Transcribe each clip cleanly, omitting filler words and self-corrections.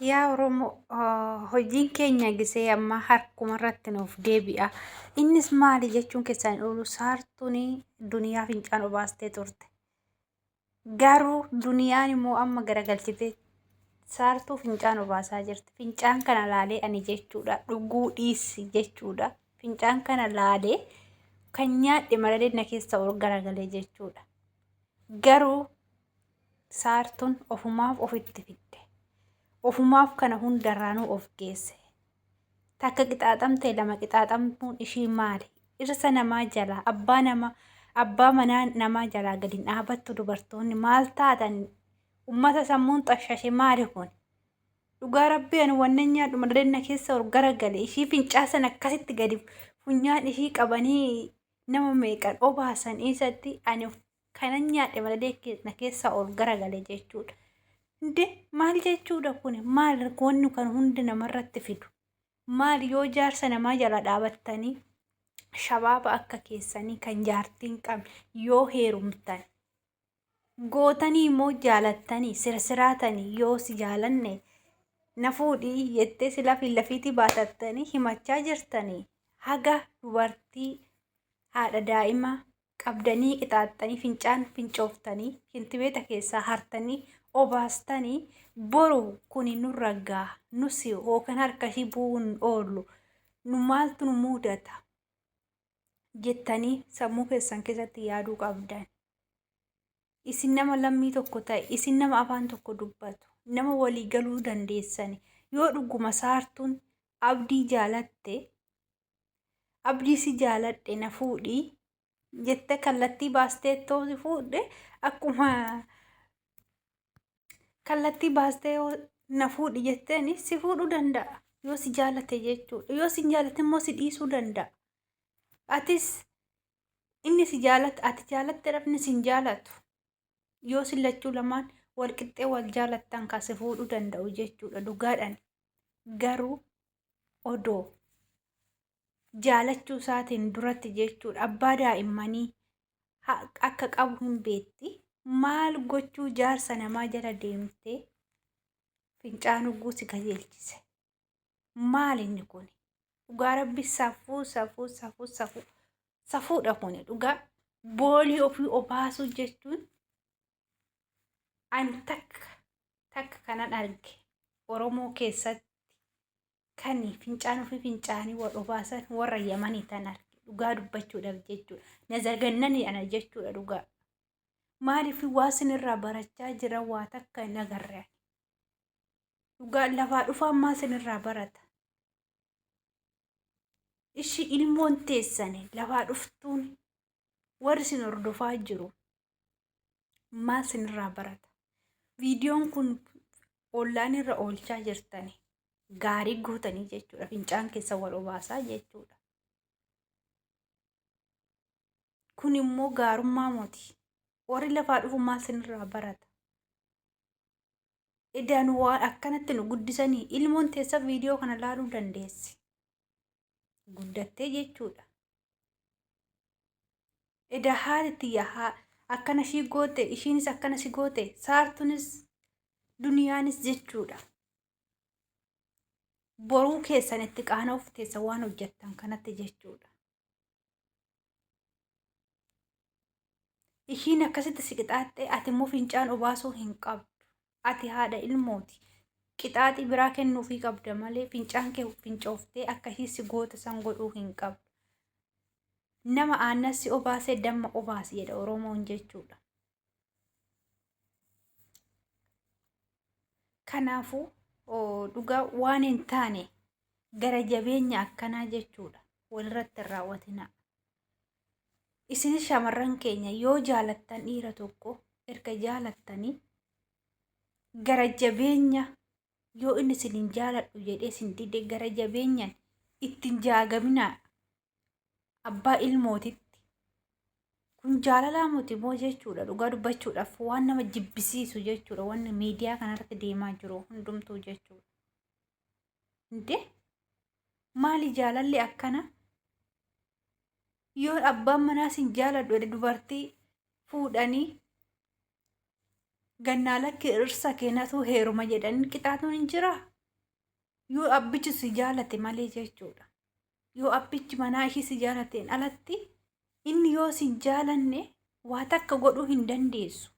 Yaa Oromoo hojiin keenya gisee amma harkuma irratti nuuf deebi'a. Innis maali jechuun keessaan oolu saartuun duniyaa fincaan obaastee turte. Garuu duniyaan immoo amma garagalchitee saartuu fincaan obaasaa jirti. Fincaan kana laalee ani jechuudha dhuguu dhiisi jechuudha. Fincaan kana laalee kan nyaadhe malee na keessa ol garagalee jechuudha. Garuu saartuun ofumaaf ofitti fidde. Ofumaaf kana hundarraanuu of geesse. Takka qixaaxamtee lama qixaaxamtuun ishii maali? Dhirsa namaa jalaa abbaa manaa namaa jalaa gadi dhaabattu dubartoonni maal taatan ummata sammuun xashashe maali kun? Dhugaa rabbii ani wannan nyaadhu madanna keessa ol garagale ishii fincaasan akkasitti gadi funyaan ishii qabanii nama meeqan obaasan isatti ani kanan nyaadhe maladee na keessa ol garagale jechuudha. Inde maal jechuudha kun maal wanni kan hundi namarratti fidu maal yoo jaarsa namaa jala dhaabattanii shabaaba akka keessanii kan jaartiin qabne yoo heerumtan gootanii immoo jaalattanii sirsiraatanii yoo si jaalanne na fuudhii jettee si lafiitii baatattanii himachaa jirtanii haga dubartii haadha daa'imaa qabdanii qixaaxxanii fincaan fincooftanii shintibeeta keessaa hartanii obaastanii boru kuni nurragaa nusi hookan harkashii bu'uun oolu nu maaltu nu mudata jettanii sammuu keessan keessatti yaaduu qabdan. Isin nama lammii tokko ta'e isin nama afaan tokko dubbatu nama walii galuu dandeessani yoo dhuguma saartuun abdii jaalatte abdii si jaaladhe na fuudhii jette kallattii baastee toosi fuudhe akkuma kallattii baastee na fuudhi jetteeni si fuudhuu danda'a yoo si jaalate jechuudha. Yoo si jaalate immoo si dhiisuu danda'a. Atis inni si jaalate ati jaalatte dhabni si jaalatu. Yoo si lachuu lamaan wal qixxee wal jaalattan kan si fuudhuu danda'u jechuudha dhugaadhaan. Garuu odoo jaalachuu isaatiin duratti jechuudha abbaa daa'immanii akka qabu hin beetti. Maal gochuu jaarsa namaa jala deemtee fincaan uguu si qajeelchise? Maal inni kun? Dhugaa rabbi safuudha kun dhugaa boolii ofii obaasuu jechuun ani takka kanan arge Oromoo keessatti kan fincaan ofii fincaanii wal obaasan warra Yamanii tan arge dhugaa dubbachuudhaaf jechuudha. Nazargannanii ana jechuudha dhugaa. Maaliif waa sinirraa barachaa jira waa takka hin agarre? Dhugaa lafaa dhufaan maa sinirraa barata? Ishii ilmoon teessane lafaa dhuftuun warri sin hordofaa jiru maal sinirraa barata? Viidiyoon kun online irra oolchaa jirtani gaarii gootanii jechuudha fincaan keessa wal obaasaa jechuudha. Kun immoo gaarummaa mooti. Warri lafaa dhufu maal sinirraa barata? Edaan waan akkanatti nu guddisanii ilmoon teessa viidiyoo kana laaluu dandeessi. Guddattee jechuudha. Edaa haati yaa akkana ishii goote ishiinis akkana si goote saartuunis duniyaanis jechuudha. Boruu keessan itti qaana'uuf teessa waan hojjettan kanatti jechuudha. Ishiin akkasitti si qixaaxxee ati immoo fincaan obaasuu hin qabdu. Ati haadha ilmooti. Qixaaxii biraa kennuufii qabda malee fincaan kee fincooftee akka ishii si goota san godhuu hin qabdu. Nama aannan si obaasee damma obaasi jedha Oromoon jechuudha. Kanaafuu dhugaa waan hin taane gara jabeenya akkanaa jechuudha walirratti hin raawwatinaa. Isinis shamarran keenya yoo jaalattan dhiira tokko erga jaalattanii gara jabeenya yoo inni isin hin jaaladhu jedhee isin dide gara jabeenyaan ittiin jaagaminaa abbaa ilmootitti. Kun jaalalaa miti moo jechuudha dhugaa dubbachuudhaaf waan nama jibbisiisu jechuudha waan miidiyaa kanarratti deemaa jiru hundumtuu jechuudha. Inde maali jaalalli akkana? Yoo abbaan manaa sin jaaladhu dubartii fuudhanii gannaa lakki dhirsa keenatu heeruma jedhanii qixaatuun hin jiraa? Yoo abbichi si jaalate malee jechuudha. Yoo abbichi manaa ishii si jaalateen alatti inni yoo si jaalanne waa takka godhuu hin dandeessu.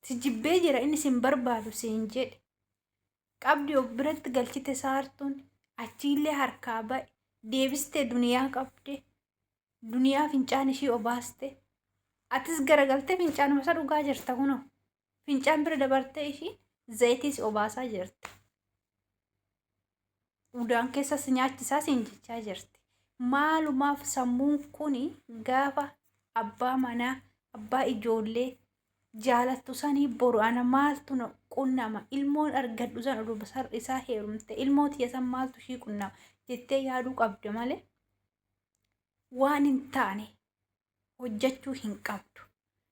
Si jibbee jira inni sin barbaadu siin jedhe. Qabdi of biratti galchite saartuun achiillee harkaa ba'e deebistee duniyaa qabde. Duniyaa fincaan ishii obaaste. Atis garagaltee fincaanuma isa dhugaa jirta kunoo. Fincaan bira dabartee ishii zeeyitiis obaasaa jirti. Udaan keessas nyaachisaa siin jechaa jirti. Maalumaaf sammuun kuni gaafa abbaa manaa abbaa ijoollee jaalattu sanii boru ana maaltu qunnama ilmoon argadhu san oduu isaa heerumte ilmooti yasan maaltu ishii qunnama jettee yaaduu qabde malee waan hin taane hojjechuu hin qabdu.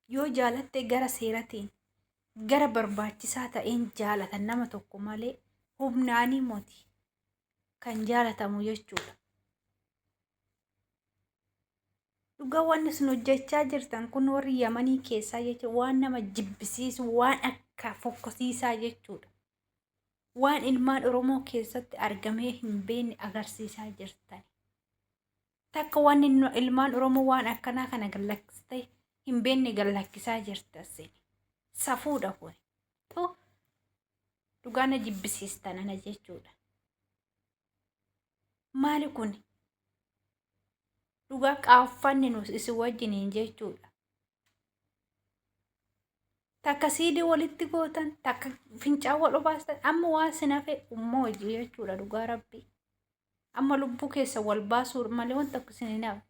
Yoo jaalatte gara seeratiin gara barbaachisaa ta'een jaalatan nama tokko malee humnaanii moti kan jaalatamu jechuudha. Dhugaa waan isin hojjechaa jirtan kun warri Yamanii keessaa jechuudha waan nama jibbisiisu waan akka fokkosiisaa jechuudha. Waan ilmaan Oromoo keessatti argamee hin beekne agarsiisaa jirtan. Takka waan ilmaan Oromoo waan akkanaa kana gallakkistee hin beekne gallakkisaa jirtan. Safuudha kun. Dhugaa na jibbisiistan ana jechuudha. Maali kun? Dhugaa qaaffanni nus isin wajjiniin jechuudha. Takka siidii walitti gootan, takka fincaan wal obaastan, amma waan sinafe ummoo hojii jechuudha dhugaa rabbii. Amma lubbuu keessa wal baasuu malee wanta tokko isin hin hafne.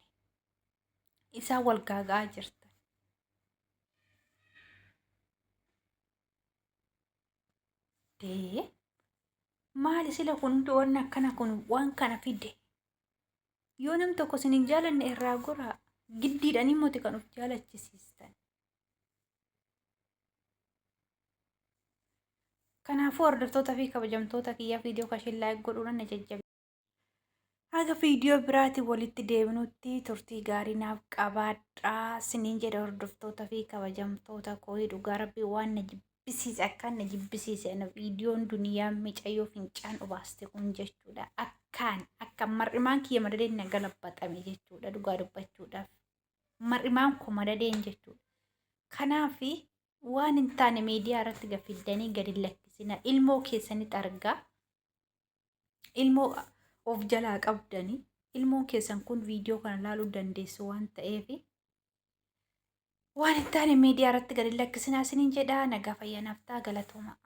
Isaan wal gaaga'aa jirtan. Maali sila kun waan akkana kun waan kana fide? Yoo nam tokko isin hin jaalanne irraa goraa giddiidhaan immooti kan of jaalachisiistan. Kanaafuu hordoftoota fi kabajamtoota kiyyaa viidiyoo kashin laayik godhuudhaan na jajjabe. Haga viidiyoo biraatiin walitti deebinutti turtii gaarii naaf qabaadhaa siniin jedha hordoftoota fi kabajamtoota koo dhugaa rabbii waan na jibbisiise akkaan na jibbisiise viidiyoon duniyaa micayyoo fincaan obaaste kun jechuudha. Akka mar'imaan kiyya madadeen na galabbaxame jechuudha dhugaa dubbachuudhaaf. Mar'imaan koo madadeen jechuudha. Kanaaf waan hin taane miidiyaa irratti gafiddanii gadi lakkisina. Ilmoo keessanitti argaa. Ilmoo of jalaa qabdanii. Ilmoon keessan kun viidiyoo kana laaluu dandeessu waan ta'eef. Waan hin taane miidiyaa irratti gadi lakkisina isiniin jedhaa nagaa fayyaa naaf ta'a galatooma.